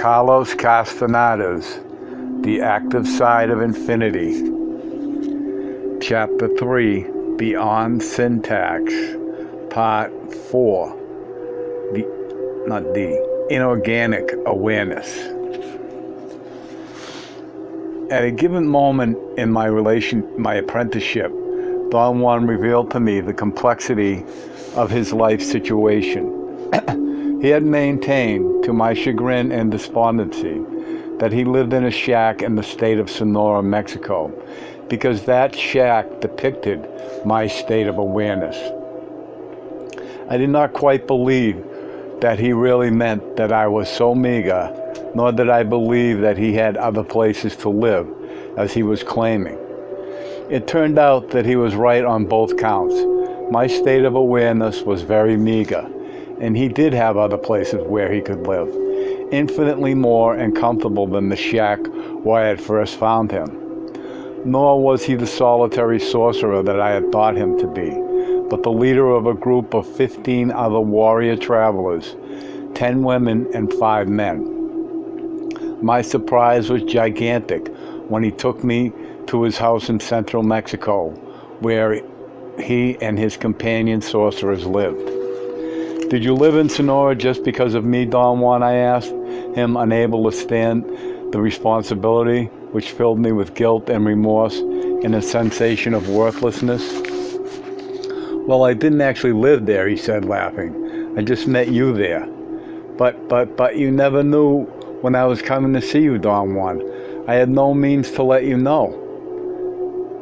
Carlos Castaneda's The Active Side of Infinity, Chapter 3, Beyond Syntax, Part 4, Inorganic Awareness. At a given moment in my apprenticeship, Don Juan revealed to me the complexity of his life situation. He had maintained, to my chagrin and despondency, that he lived in a shack in the state of Sonora, Mexico, because that shack depicted my state of awareness. I did not quite believe that he really meant that I was so meager, nor did I believe that he had other places to live, as he was claiming. It turned out that he was right on both counts. My state of awareness was very meager, and he did have other places where he could live, infinitely more and comfortable than the shack where I had first found him. Nor was he the solitary sorcerer that I had thought him to be, but the leader of a group of 15 other warrior travelers, 10 women and 5 men. My surprise was gigantic when he took me to his house in central Mexico, where he and his companion sorcerers lived. "Did you live in Sonora just because of me, Don Juan?" I asked him, unable to stand the responsibility, which filled me with guilt and remorse and a sensation of worthlessness. "Well, I didn't actually live there," he said, laughing. "I just met you there." But you never knew when I was coming to see you, Don Juan. I had no means to let you know."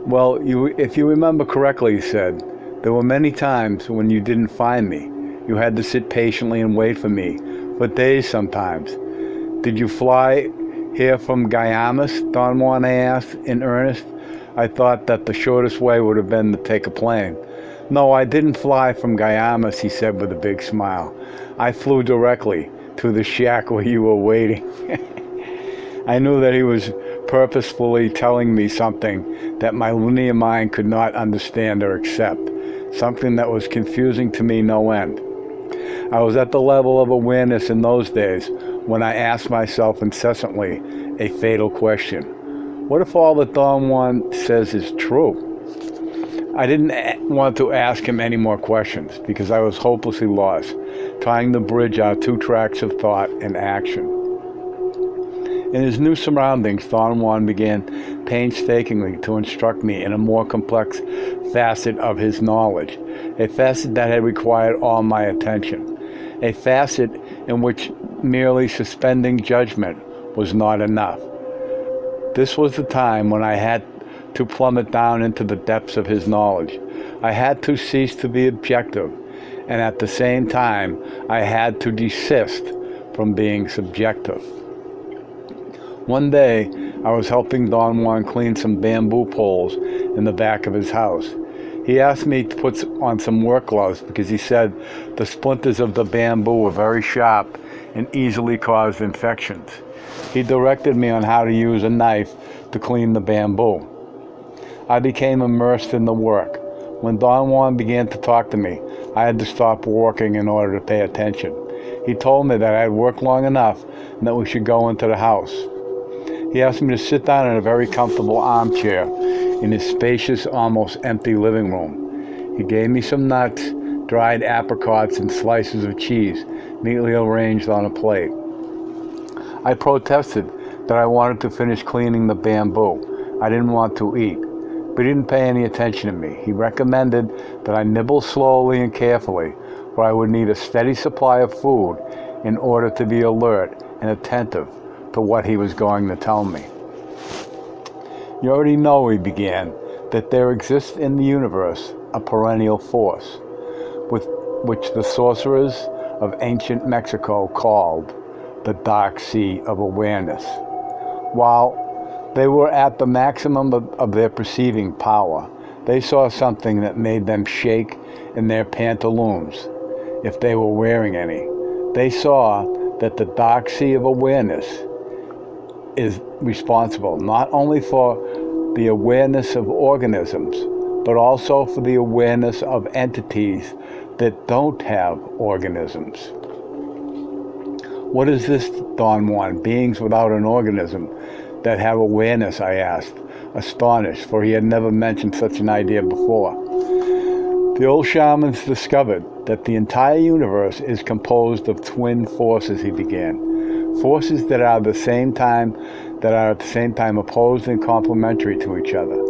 "Well, if you remember correctly," he said, "there were many times when you didn't find me. You had to sit patiently and wait for me, for days sometimes. Did you fly here from Guaymas, Don Juan?" I asked, in earnest. I thought that the shortest way would have been to take a plane. "No, I didn't fly from Guaymas," he said with a big smile. "I flew directly to the shack where you were waiting." I knew that he was purposefully telling me something that my linear mind could not understand or accept, something that was confusing to me no end. I was at the level of awareness in those days when I asked myself incessantly a fatal question. What if all that Don Juan says is true? I didn't want to ask him any more questions because I was hopelessly lost, trying to bridge our two tracks of thought and action. In his new surroundings, Don Juan began painstakingly to instruct me in a more complex facet of his knowledge, a facet that had required all my attention, a facet in which merely suspending judgment was not enough. This was the time when I had to plummet down into the depths of his knowledge. I had to cease to be objective, and at the same time, I had to desist from being subjective. One day, I was helping Don Juan clean some bamboo poles in the back of his house. He asked me to put on some work gloves because he said the splinters of the bamboo were very sharp and easily caused infections. He directed me on how to use a knife to clean the bamboo. I became immersed in the work. When Don Juan began to talk to me, I had to stop working in order to pay attention. He told me that I had worked long enough and that we should go into the house. He asked me to sit down in a very comfortable armchair in his spacious, almost empty living room. He gave me some nuts, dried apricots, and slices of cheese, neatly arranged on a plate. I protested that I wanted to finish cleaning the bamboo. I didn't want to eat, but he didn't pay any attention to me. He recommended that I nibble slowly and carefully, for I would need a steady supply of food in order to be alert and attentive to what he was going to tell me. "You already know," he began, "that there exists in the universe a perennial force, which the sorcerers of ancient Mexico called the Dark Sea of Awareness. While they were at the maximum of their perceiving power, they saw something that made them shake in their pantaloons, if they were wearing any. They saw that the Dark Sea of Awareness is responsible not only for the awareness of organisms, but also for the awareness of entities that don't have organisms. What is this, Don Juan? Beings without an organism that have awareness, I asked, astonished, for he had never mentioned such an idea before. The old shamans discovered that the entire universe is composed of twin forces, he began. Forces that are at the same time opposed and complementary to each other.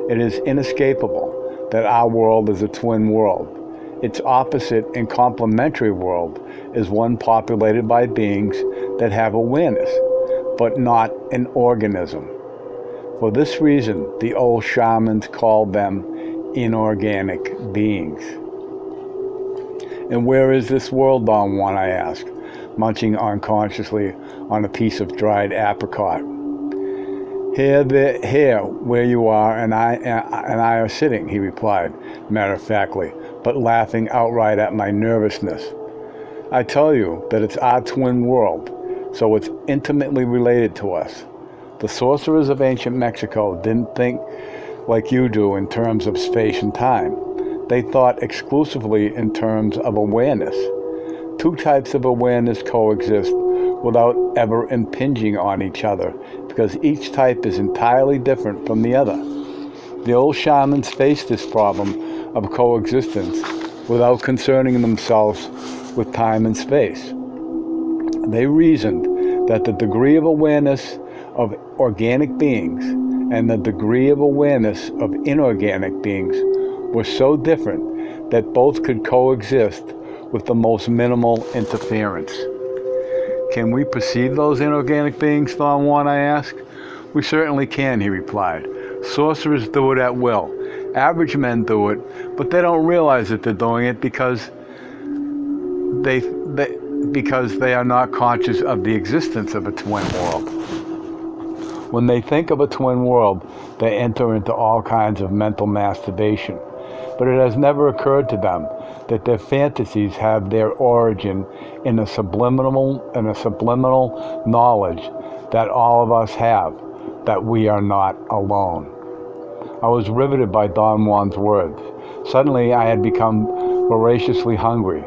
It is inescapable that our world is a twin world. Its opposite and complementary world is one populated by beings that have awareness, but not an organism. For this reason, the old shamans called them inorganic beings. And where is this world, Don Juan? I asked, munching unconsciously on a piece of dried apricot. Here, where you are and I are sitting, he replied, matter-of-factly, but laughing outright at my nervousness. I tell you that it's our twin world, so it's intimately related to us. The sorcerers of ancient Mexico didn't think like you do in terms of space and time. They thought exclusively in terms of awareness. Two types of awareness coexist without ever impinging on each other, because each type is entirely different from the other. The old shamans faced this problem of coexistence without concerning themselves with time and space. They reasoned that the degree of awareness of organic beings and the degree of awareness of inorganic beings were so different that both could coexist with the most minimal interference. Can we perceive those inorganic beings, Don Juan? I asked. We certainly can, he replied. Sorcerers do it at will. Average men do it, but they don't realize that they're doing it because they are not conscious of the existence of a twin world. When they think of a twin world, they enter into all kinds of mental masturbation. But it has never occurred to them that their fantasies have their origin in a subliminal knowledge that all of us have, that we are not alone. I was riveted by Don Juan's words. Suddenly I had become voraciously hungry.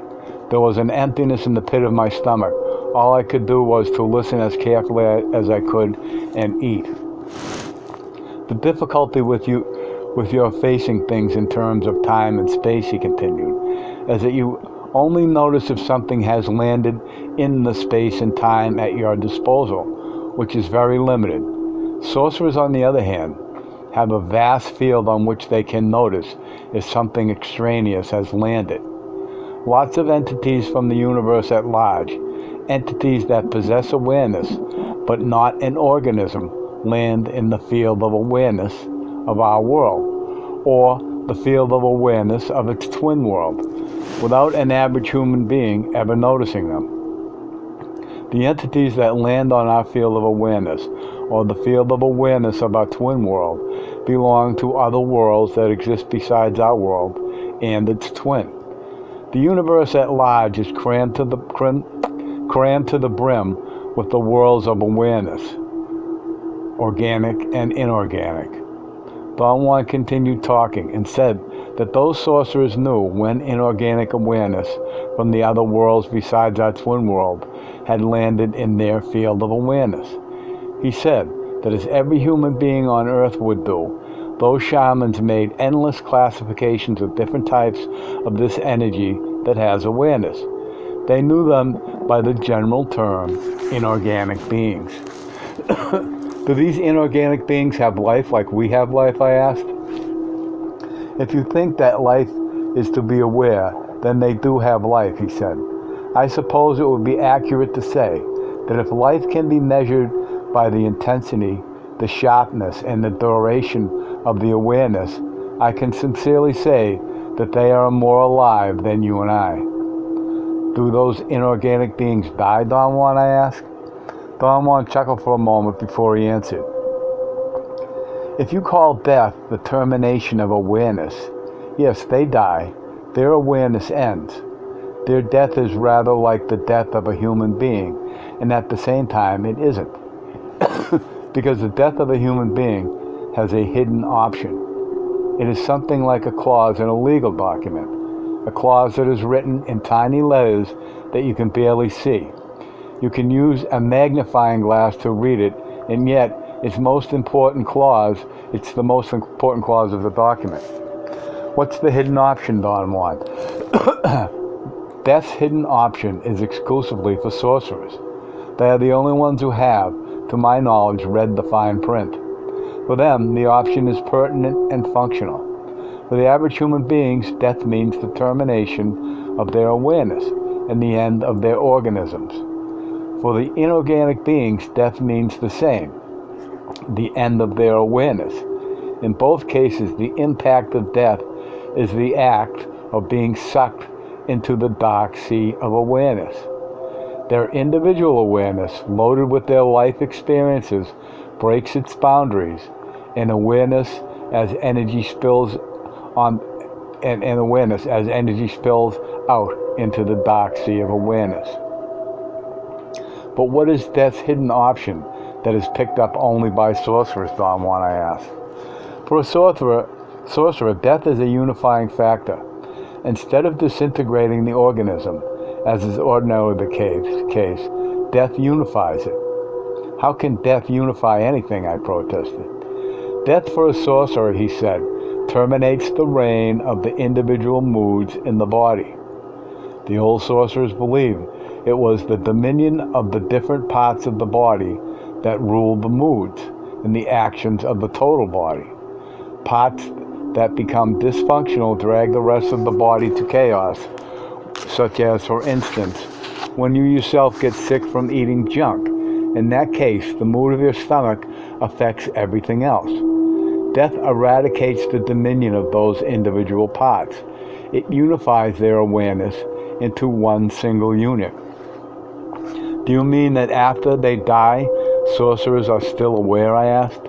There was an emptiness in the pit of my stomach. All I could do was to listen as carefully as I could and eat. The difficulty with your facing things in terms of time and space, he continued, is that you only notice if something has landed in the space and time at your disposal, which is very limited. Sorcerers, on the other hand, have a vast field on which they can notice if something extraneous has landed. Lots of entities from the universe at large, entities that possess awareness but not an organism, land in the field of awareness of our world, or the field of awareness of its twin world, without an average human being ever noticing them. The entities that land on our field of awareness, or the field of awareness of our twin world, belong to other worlds that exist besides our world and its twin. The universe at large is crammed to the brim with the worlds of awareness, organic and inorganic. Don Juan continued talking and said that those sorcerers knew when inorganic awareness from the other worlds besides our twin world had landed in their field of awareness. He said that as every human being on earth would do, those shamans made endless classifications of different types of this energy that has awareness. They knew them by the general term inorganic beings. Do these inorganic beings have life like we have life, I asked? If you think that life is to be aware, then they do have life, he said. I suppose it would be accurate to say that if life can be measured by the intensity, the sharpness, and the duration of the awareness, I can sincerely say that they are more alive than you and I. Do those inorganic beings die, Don Juan? I asked. Don Juan chuckled for a moment before he answered. If you call death the termination of awareness, yes, they die. Their awareness ends. Their death is rather like the death of a human being, and at the same time it isn't. Because the death of a human being has a hidden option. It is something like a clause in a legal document, a clause that is written in tiny letters that you can barely see. You can use a magnifying glass to read it, and yet it's the most important clause of the document. What's the hidden option, Don Juan? Death's hidden option is exclusively for sorcerers. They are the only ones who have, to my knowledge, read the fine print. For them, the option is pertinent and functional. For the average human beings, death means the termination of their awareness and the end of their organisms. For the inorganic beings, death means the same, the end of their awareness. In both cases, the impact of death is the act of being sucked into the dark sea of awareness. Their individual awareness, loaded with their life experiences, breaks its boundaries, and awareness as energy spills out into the dark sea of awareness. But what is death's hidden option that is picked up only by sorcerers, Don Juan, I asked? For a sorcerer, death is a unifying factor. Instead of disintegrating the organism, as is ordinarily the case, death unifies it. How can death unify anything? I protested. Death for a sorcerer, he said, terminates the reign of the individual moods in the body. The old sorcerers believed it was the dominion of the different parts of the body that ruled the moods and the actions of the total body. Parts that become dysfunctional drag the rest of the body to chaos, such as, for instance, when you yourself get sick from eating junk. In that case, the mood of your stomach affects everything else. Death eradicates the dominion of those individual parts. It unifies their awareness into one single unit. Do you mean that after they die, sorcerers are still aware? I asked.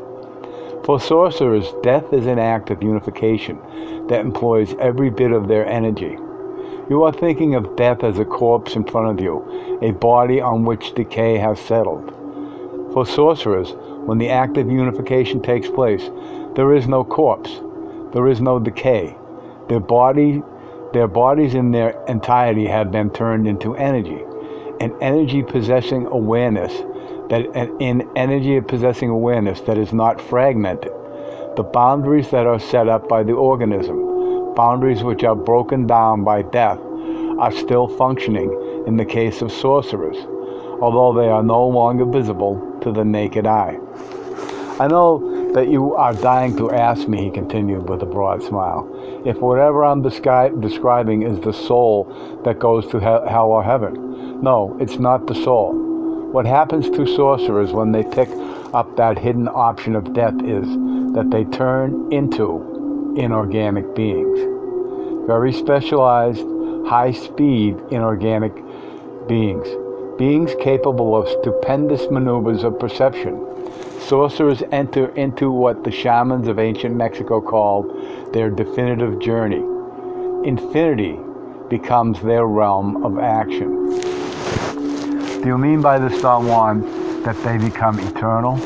For sorcerers, death is an act of unification that employs every bit of their energy. You are thinking of death as a corpse in front of you, a body on which decay has settled. For sorcerers, when the act of unification takes place, there is no corpse, there is no decay. Their bodies in their entirety have been turned into energy, an energy possessing awareness that is not fragmented. The boundaries that are set up by the organism, boundaries which are broken down by death, are still functioning in the case of sorcerers, although they are no longer visible to the naked eye. I know that you are dying to ask me, he continued with a broad smile, if whatever I'm describing is the soul that goes to hell or heaven. No, it's not the soul. What happens to sorcerers when they pick up that hidden option of death is that they turn into inorganic beings. Very specialized, high-speed inorganic beings. Beings capable of stupendous maneuvers of perception. Sorcerers enter into what the shamans of ancient Mexico called their definitive journey. Infinity becomes their realm of action. Do you mean by this, Don Juan, that they become eternal?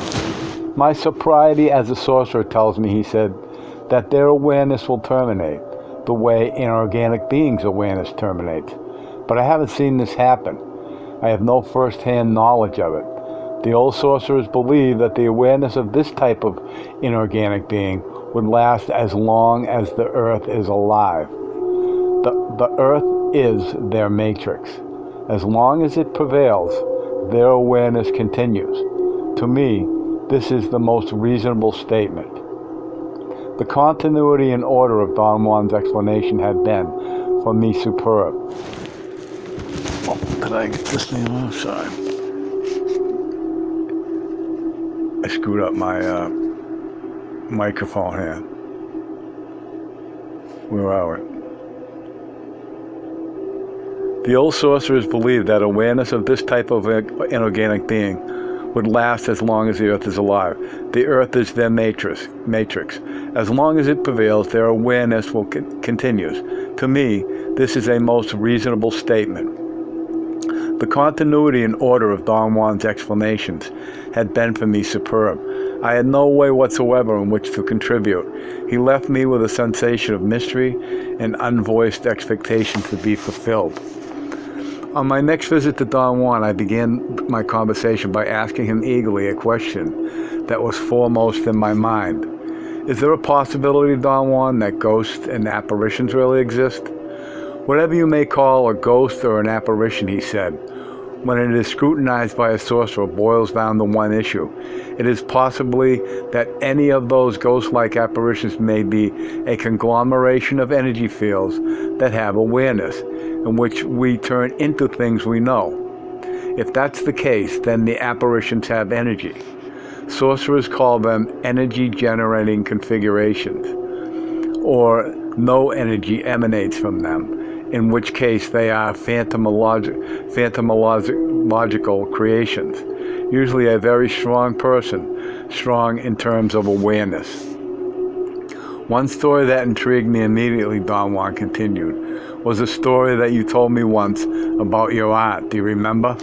My sobriety as a sorcerer tells me, he said, that their awareness will terminate the way inorganic beings' awareness terminates. But I haven't seen this happen. I have no first-hand knowledge of it. The old sorcerers believed that the awareness of this type of inorganic being would last as long as the earth is alive. The earth is their matrix. As long as it prevails, their awareness continues. To me, this is the most reasonable statement. The continuity and order of Don Juan's explanation had been, for me, superb. Oh, did I get this thing on? Sorry. I screwed up my microphone here. Where are we? The old sorcerers believed that awareness of this type of inorganic being would last as long as the earth is alive. The earth is their matrix. As long as it prevails, their awareness will continues. To me, this is a most reasonable statement. The continuity and order of Don Juan's explanations had been for me superb. I had no way whatsoever in which to contribute. He left me with a sensation of mystery and unvoiced expectation to be fulfilled. On my next visit to Don Juan, I began my conversation by asking him eagerly a question that was foremost in my mind. Is there a possibility, Don Juan, that ghosts and apparitions really exist? Whatever you may call a ghost or an apparition, he said, when it is scrutinized by a sorcerer, boils down to one issue. It is possibly that any of those ghost-like apparitions may be a conglomeration of energy fields that have awareness, in which we turn into things we know. If that's the case, then the apparitions have energy. Sorcerers call them energy-generating configurations, or no energy emanates from them, in which case they are phantomological creations, usually a very strong person, strong in terms of awareness. One story that intrigued me immediately, Don Juan continued, was a story that you told me once about your aunt. Do you remember?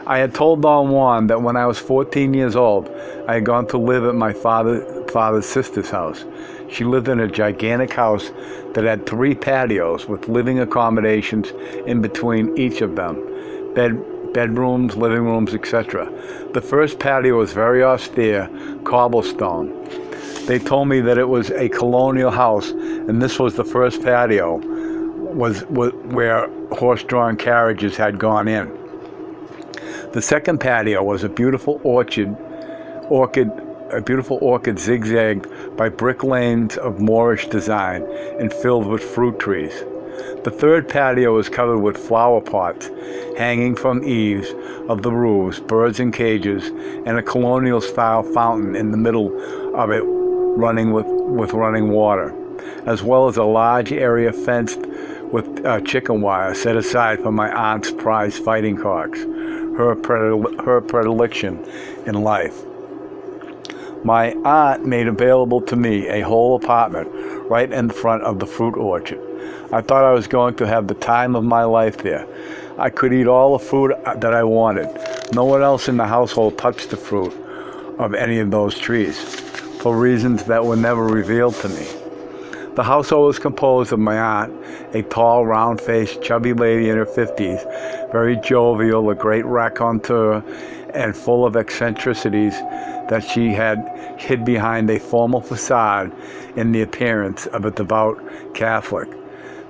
I had told Don Juan that when I was 14 years old, I had gone to live at my father's sister's house. She lived in a gigantic house that had 3 patios with living accommodations in between each of them, bedrooms, living rooms, etc. The first patio was very austere, cobblestone. They told me that it was a colonial house, and this was the first patio was where horse-drawn carriages had gone in. The second patio was a beautiful orchid zigzagged by brick lanes of Moorish design and filled with fruit trees. The third patio was covered with flower pots hanging from eaves of the roofs, birds in cages, and a colonial-style fountain in the middle of it running with running water, as well as a large area fenced with chicken wire set aside for my aunt's prized fighting cocks, her predilection in life. My aunt made available to me a whole apartment right in front of the fruit orchard. I thought I was going to have the time of my life there. I could eat all the fruit that I wanted. No one else in the household touched the fruit of any of those trees, for reasons that were never revealed to me. The household was composed of my aunt, a tall, round-faced, chubby lady in her 50s, very jovial, a great raconteur, and full of eccentricities that she had hid behind a formal facade in the appearance of a devout Catholic.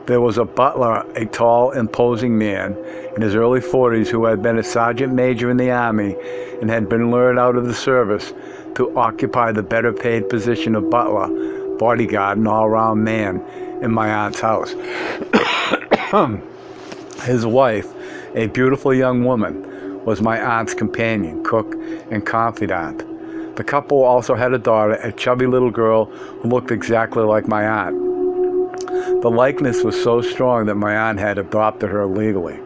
There was a butler, a tall, imposing man in his early 40s who had been a sergeant major in the Army and had been lured out of the service to occupy the better-paid position of butler, bodyguard, and all-round man in my aunt's house. His wife, a beautiful young woman, was my aunt's companion, cook, and confidant. The couple also had a daughter, a chubby little girl who looked exactly like my aunt. The likeness was so strong that my aunt had adopted her legally.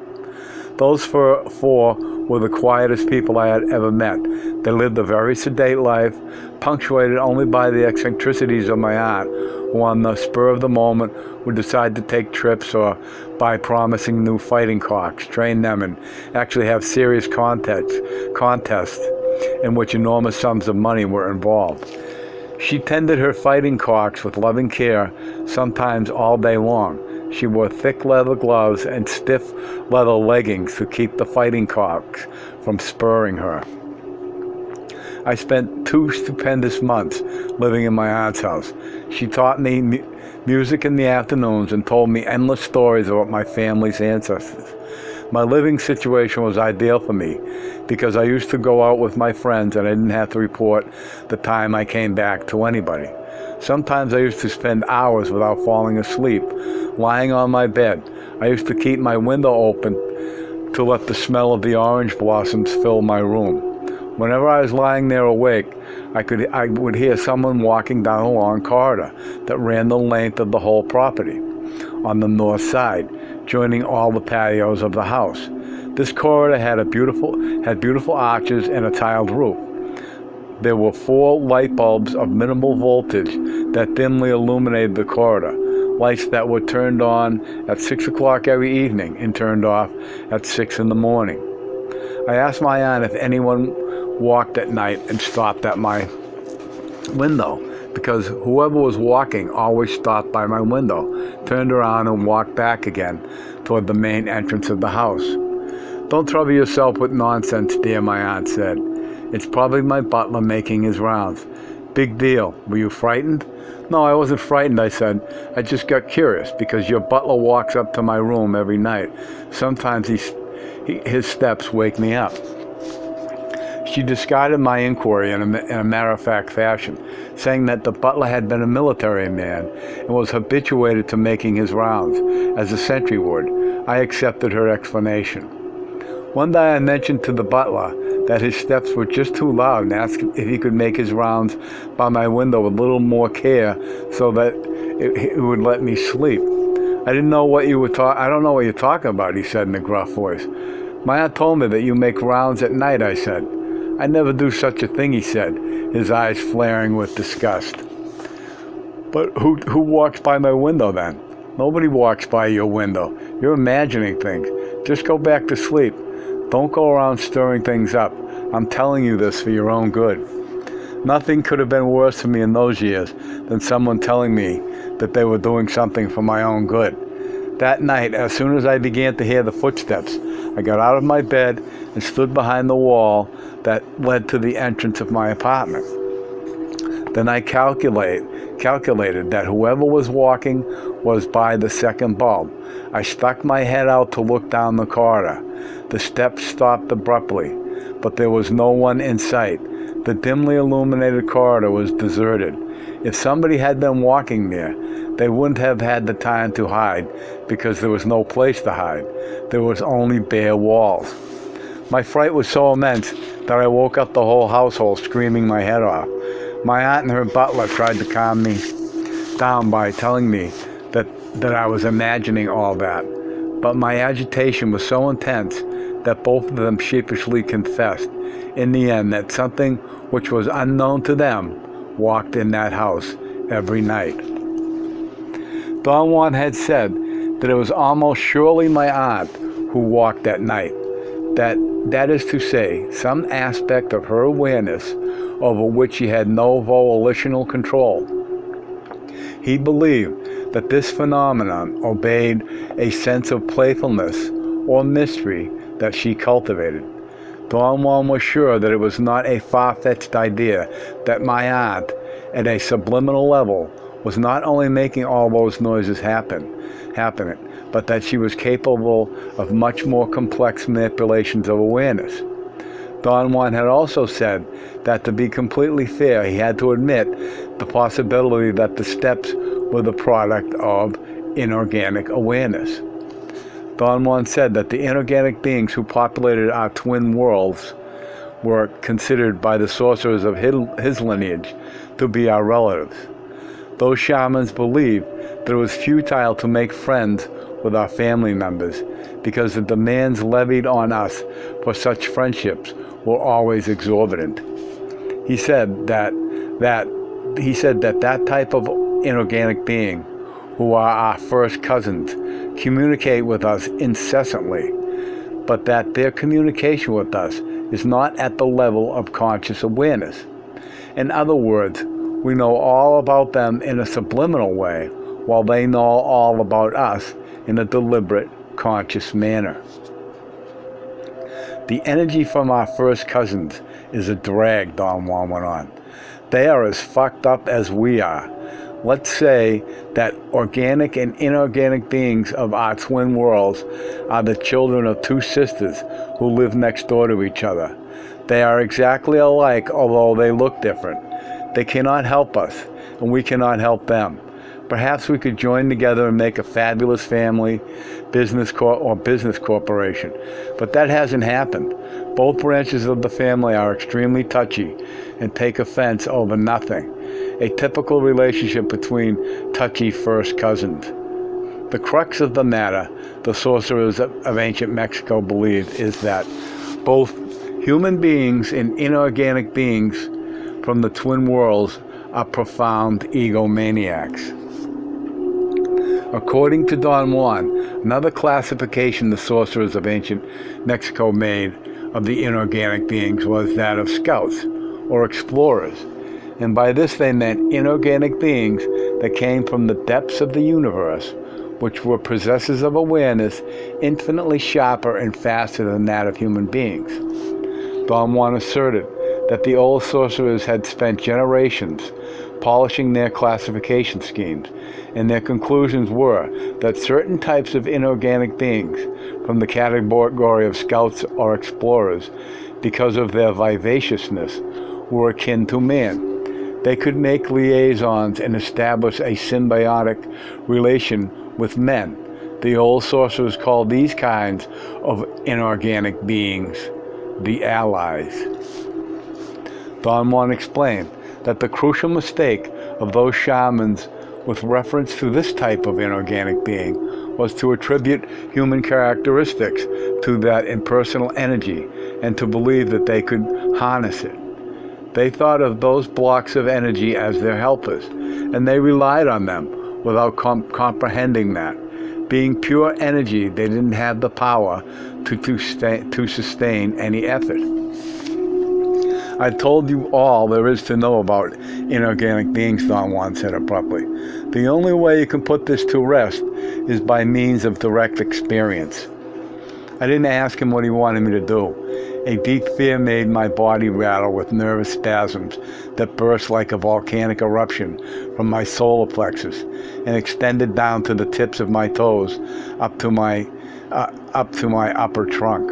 Those four were the quietest people I had ever met. They lived a very sedate life, punctuated only by the eccentricities of my aunt, who on the spur of the moment would decide to take trips or buy promising new fighting cocks, train them, and actually have serious contests in which enormous sums of money were involved. She tended her fighting cocks with loving care, sometimes all day long. She wore thick leather gloves and stiff leather leggings to keep the fighting cocks from spurring her. I spent 2 stupendous months living in my aunt's house. She taught me music in the afternoons and told me endless stories about my family's ancestors. My living situation was ideal for me because I used to go out with my friends and I didn't have to report the time I came back to anybody. Sometimes I used to spend hours without falling asleep, lying on my bed. I used to keep my window open to let the smell of the orange blossoms fill my room. Whenever I was lying there awake, I would hear someone walking down a long corridor that ran the length of the whole property on the north side, joining all the patios of the house. This corridor had beautiful arches and a tiled roof. There were 4 light bulbs of minimal voltage that dimly illuminated the corridor, lights that were turned on at 6 o'clock every evening and turned off at 6 in the morning. I asked my aunt if anyone walked at night and stopped at my window. because whoever was walking always stopped by my window, turned around and walked back again toward the main entrance of the house. Don't trouble yourself with nonsense, dear, my aunt said. It's probably my butler making his rounds. Big deal. Were you frightened? No, I wasn't frightened, I said. I just got curious because your butler walks up to my room every night. Sometimes his steps wake me up. She discarded my inquiry in a matter-of-fact fashion, saying that the butler had been a military man and was habituated to making his rounds, as a sentry would. I accepted her explanation. One day I mentioned to the butler that his steps were just too loud and asked if he could make his rounds by my window with a little more care so that it would let me sleep. I don't know what you're talking about, he said in a gruff voice. My aunt told me that you make rounds at night, I said. I never do such a thing, he said, his eyes flaring with disgust. But who walks by my window then? Nobody walks by your window. You're imagining things. Just go back to sleep. Don't go around stirring things up. I'm telling you this for your own good. Nothing could have been worse for me in those years than someone telling me that they were doing something for my own good. That night, as soon as I began to hear the footsteps, I got out of my bed and stood behind the wall that led to the entrance of my apartment. Then I calculated that whoever was walking was by the second bulb. I stuck my head out to look down the corridor. The steps stopped abruptly, but there was no one in sight. The dimly illuminated corridor was deserted. If somebody had been walking there, they wouldn't have had the time to hide because there was no place to hide. There was only bare walls. My fright was so immense that I woke up the whole household screaming my head off. My aunt and her butler tried to calm me down by telling me that I was imagining all that. But my agitation was so intense that both of them sheepishly confessed, in the end, that something which was unknown to them walked in that house every night. Don Juan had said that it was almost surely my aunt who walked at night. That is to say, some aspect of her awareness over which she had no volitional control. He believed that this phenomenon obeyed a sense of playfulness or mystery that she cultivated. Don Juan was sure that it was not a far-fetched idea that my aunt, at a subliminal level, was not only making all those noises happening, but that she was capable of much more complex manipulations of awareness. Don Juan had also said that to be completely fair, he had to admit the possibility that the steps were the product of inorganic awareness. Don Juan said that the inorganic beings who populated our twin worlds were considered by the sorcerers of his lineage to be our relatives. Those shamans believed that it was futile to make friends with our family members because the demands levied on us for such friendships were always exorbitant. He said that type of inorganic being, who are our first cousins, communicate with us incessantly, but that their communication with us is not at the level of conscious awareness. In other words, we know all about them in a subliminal way, while they know all about us in a deliberate, conscious manner. The energy from our first cousins is a drag, Don Juan went on. They are as fucked up as we are. Let's say that organic and inorganic beings of our twin worlds are the children of two sisters who live next door to each other. They are exactly alike, although they look different. They cannot help us, and we cannot help them. Perhaps we could join together and make a fabulous family, business corporation. But that hasn't happened. Both branches of the family are extremely touchy and take offense over nothing. A typical relationship between touchy first cousins. The crux of the matter, the sorcerers of ancient Mexico believed, is that both human beings and inorganic beings from the twin worlds are profound egomaniacs. According to Don Juan, another classification the sorcerers of ancient Mexico made of the inorganic beings was that of scouts or explorers. and by this they meant inorganic beings that came from the depths of the universe, which were possessors of awareness infinitely sharper and faster than that of human beings. Don Juan asserted that the old sorcerers had spent generations polishing their classification schemes, and their conclusions were that certain types of inorganic beings from the category of scouts or explorers, because of their vivaciousness, were akin to man. They could make liaisons and establish a symbiotic relation with men. The old sorcerers called these kinds of inorganic beings the allies. Don Juan explained that the crucial mistake of those shamans with reference to this type of inorganic being was to attribute human characteristics to that impersonal energy and to believe that they could harness it. They thought of those blocks of energy as their helpers, and they relied on them without comprehending that. Being pure energy, they didn't have the power to sustain any effort. I've told you all there is to know about inorganic beings, Don Juan said abruptly. The only way you can put this to rest is by means of direct experience. I didn't ask him what he wanted me to do. A deep fear made my body rattle with nervous spasms that burst like a volcanic eruption from my solar plexus and extended down to the tips of my toes up to my upper trunk.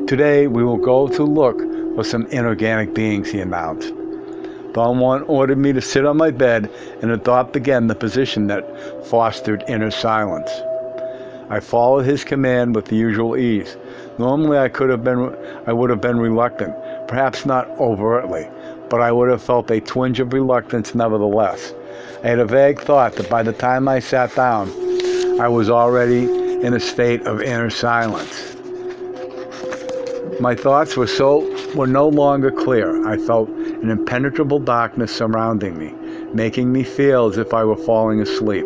Today we will go to look for some inorganic beings, he announced. Don Juan ordered me to sit on my bed and adopt again the position that fostered inner silence. I followed his command with the usual ease. Normally I would have been reluctant, perhaps not overtly, but I would have felt a twinge of reluctance nevertheless. I had a vague thought that by the time I sat down, I was already in a state of inner silence. My thoughts were no longer clear. I felt an impenetrable darkness surrounding me, making me feel as if I were falling asleep.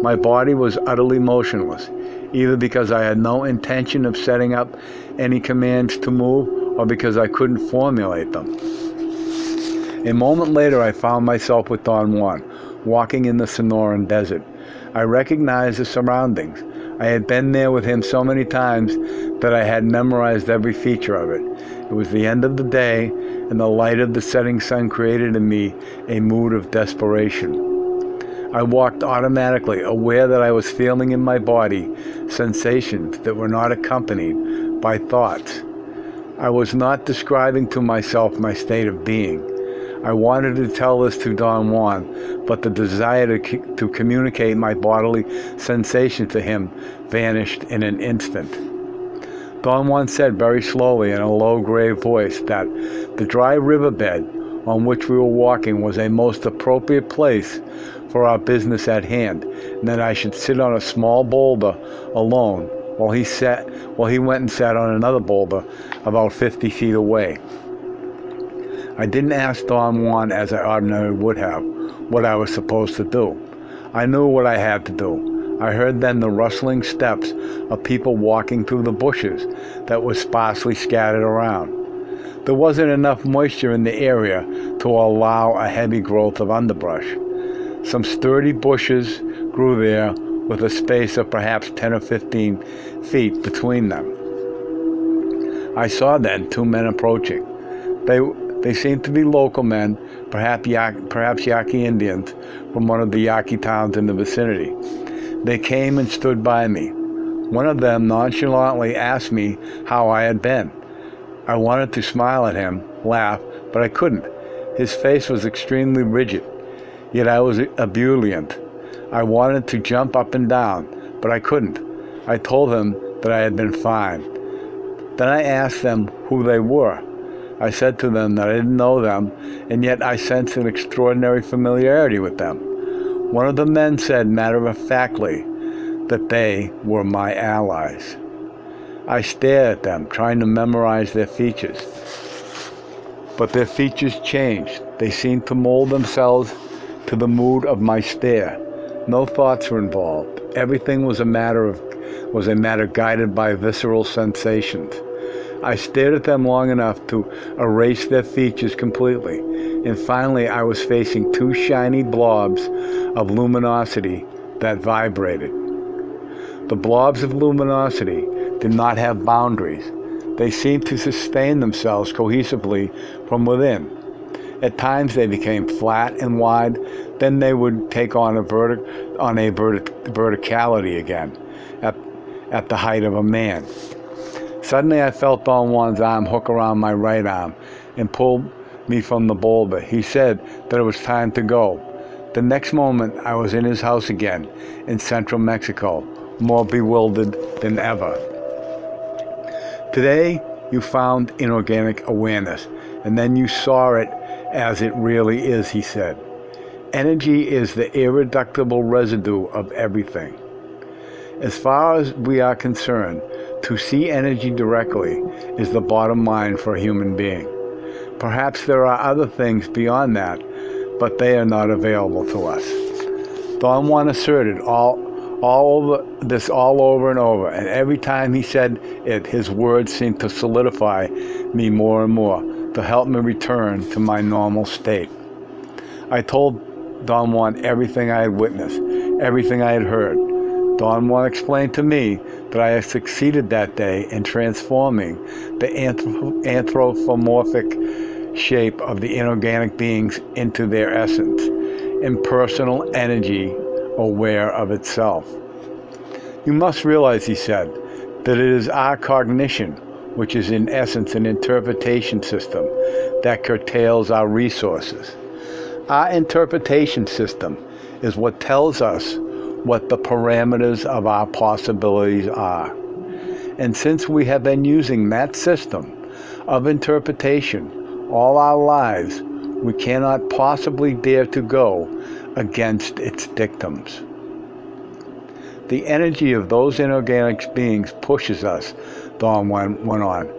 My body was utterly motionless, either because I had no intention of setting up any commands to move or because I couldn't formulate them. A moment later, I found myself with Don Juan, walking in the Sonoran Desert. I recognized the surroundings. I had been there with him so many times that I had memorized every feature of it. It was the end of the day, and the light of the setting sun created in me a mood of desperation. I walked automatically, aware that I was feeling in my body sensations that were not accompanied by thoughts. I was not describing to myself my state of being. I wanted to tell this to Don Juan, but the desire to communicate my bodily sensation to him vanished in an instant. Don Juan said very slowly in a low, grave voice that the dry riverbed on which we were walking was a most appropriate place for our business at hand, and that I should sit on a small boulder alone while he went and sat on another boulder about 50 feet away. I didn't ask Don Juan, as I ordinarily would have, what I was supposed to do. I knew what I had to do. I heard then the rustling steps of people walking through the bushes that were sparsely scattered around. There wasn't enough moisture in the area to allow a heavy growth of underbrush. Some sturdy bushes grew there with a space of perhaps 10 or 15 feet between them. I saw then two men approaching. They seemed to be local men, perhaps Yaqui Indians from one of the Yaqui towns in the vicinity. They came and stood by me. One of them nonchalantly asked me how I had been. I wanted to smile at him, laugh, but I couldn't. His face was extremely rigid, yet I was ebullient. I wanted to jump up and down, but I couldn't. I told them that I had been fine. Then I asked them who they were. I said to them that I didn't know them, and yet I sensed an extraordinary familiarity with them. One of the men said matter-of-factly that they were my allies. I stared at them, trying to memorize their features. But their features changed. They seemed to mold themselves to the mood of my stare. No thoughts were involved. Everything was a matter guided by visceral sensations. I stared at them long enough to erase their features completely, and finally I was facing two shiny blobs of luminosity that vibrated. The blobs of luminosity did not have boundaries. They seemed to sustain themselves cohesively from within. At times they became flat and wide, then they would take on a verticality again, at the height of a man. Suddenly I felt Don Juan's arm hook around my right arm and pull me from the boulder. He said that it was time to go. The next moment I was in his house again in central Mexico, more bewildered than ever. Today you found inorganic awareness, and then you saw it as it really is, he said. Energy is the irreducible residue of everything. As far as we are concerned, to see energy directly is the bottom line for a human being. Perhaps there are other things beyond that, but they are not available to us. Don Juan asserted all over and over, and every time he said it, his words seemed to solidify me more and more, to help me return to my normal state. I told Don Juan everything I had witnessed, everything I had heard. Don Juan explained to me that I had succeeded that day in transforming the anthropomorphic shape of the inorganic beings into their essence, impersonal energy aware of itself. You must realize, he said, that it is our cognition, which is in essence an interpretation system, that curtails our resources. Our interpretation system is what tells us what the parameters of our possibilities are. And since we have been using that system of interpretation all our lives, we cannot possibly dare to go against its dictums. The energy of those inorganic beings pushes us, Don went on,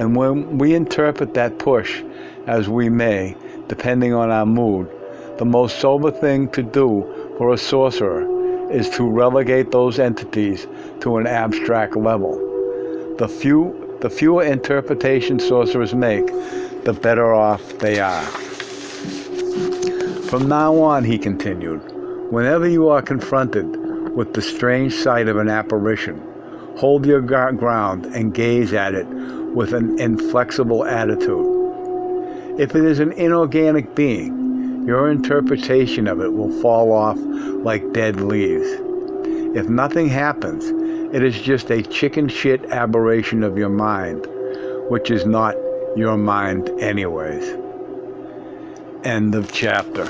and when we interpret that push as we may, depending on our mood, the most sober thing to do for a sorcerer is to relegate those entities to an abstract level. The fewer interpretations sorcerers make, the better off they are. From now on, he continued, whenever you are confronted with the strange sight of an apparition, hold your ground and gaze at it with an inflexible attitude. If it is an inorganic being, your interpretation of it will fall off like dead leaves. If nothing happens, it is just a chicken shit aberration of your mind, which is not your mind anyways. End of chapter.